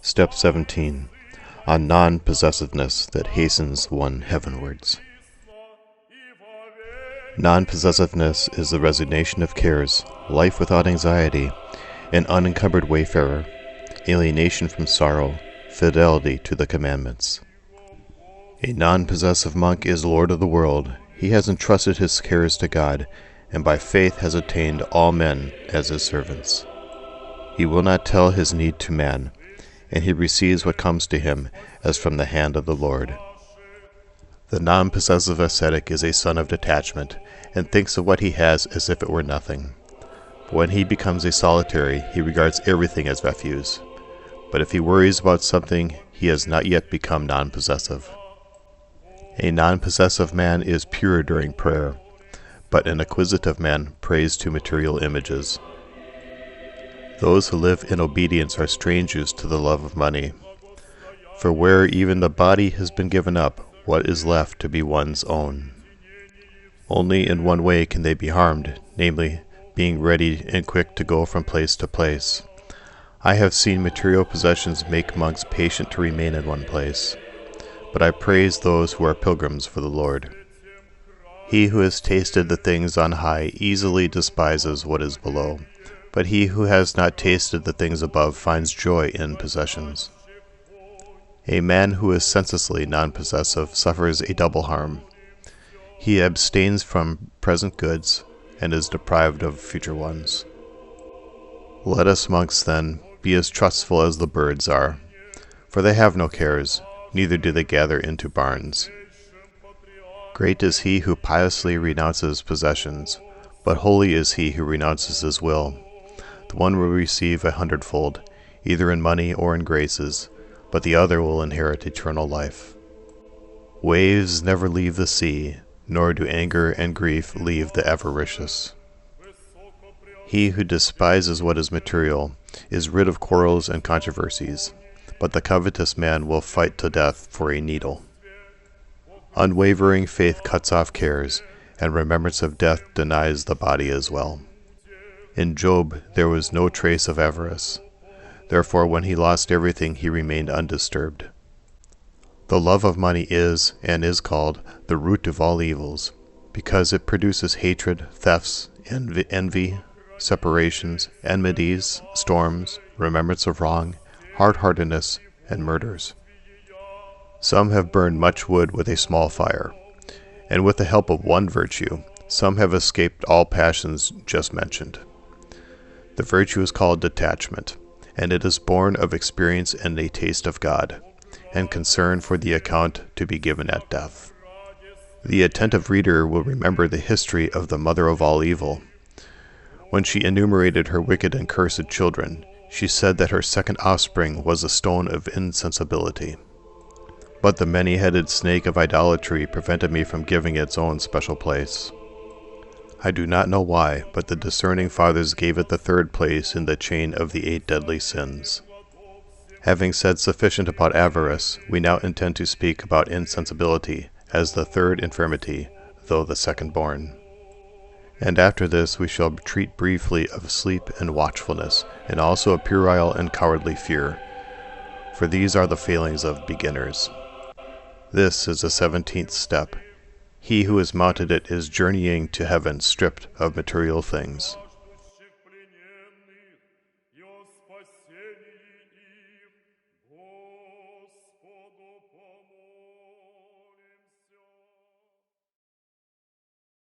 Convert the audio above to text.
Step 17. On non-possessiveness that hastens one heavenwards. Non-possessiveness is the resignation of cares, life without anxiety, an unencumbered wayfarer, alienation from sorrow, fidelity to the commandments. A non-possessive monk is lord of the world. He has entrusted his cares to God, and by faith has attained all men as his servants. He will not tell his need to man, and he receives what comes to him as from the hand of the Lord. The non-possessive ascetic is a son of detachment, and thinks of what he has as if it were nothing. But when he becomes a solitary, he regards everything as refuse. But if he worries about something, he has not yet become non-possessive. A non-possessive man is pure during prayer, but an acquisitive man prays to material images. Those who live in obedience are strangers to the love of money. For where even the body has been given up, what is left to be one's own? Only in one way can they be harmed, namely, being ready and quick to go from place to place. I have seen material possessions make monks patient to remain in one place, but I praise those who are pilgrims for the Lord. He who has tasted the things on high easily despises what is below, but he who has not tasted the things above finds joy in possessions. A man who is senselessly non-possessive suffers a double harm. He abstains from present goods and is deprived of future ones. Let us monks, then, be as trustful as the birds are, for they have no cares, neither do they gather into barns. Great is he who piously renounces possessions, but holy is he who renounces his will. The one will receive 100-fold, either in money or in graces, but the other will inherit eternal life. Waves never leave the sea, nor do anger and grief leave the avaricious. He who despises what is material is rid of quarrels and controversies, but the covetous man will fight to death for a needle. Unwavering faith cuts off cares, and remembrance of death denies the body as well. In Job there was no trace of avarice. Therefore when he lost everything he remained undisturbed. The love of money is, and is called, the root of all evils, because it produces hatred, thefts, envy, separations, enmities, storms, remembrance of wrong, hard-heartedness, and murders. Some have burned much wood with a small fire, and with the help of one virtue, some have escaped all passions just mentioned. The virtue is called detachment, and it is born of experience and a taste of God, and concern for the account to be given at death. The attentive reader will remember the history of the mother of all evil. When she enumerated her wicked and cursed children, she said that her second offspring was a stone of insensibility. But the many-headed snake of idolatry prevented me from giving its own special place. I do not know why, but the discerning fathers gave it the third place in the chain of the 8 deadly sins. Having said sufficient about avarice, we now intend to speak about insensibility as the third infirmity, though the second born. And after this we shall treat briefly of sleep and watchfulness, and also of puerile and cowardly fear, for these are the failings of beginners. This is the 17th step. He who has mounted it is journeying to heaven stripped of material things. О спасении их, Господи.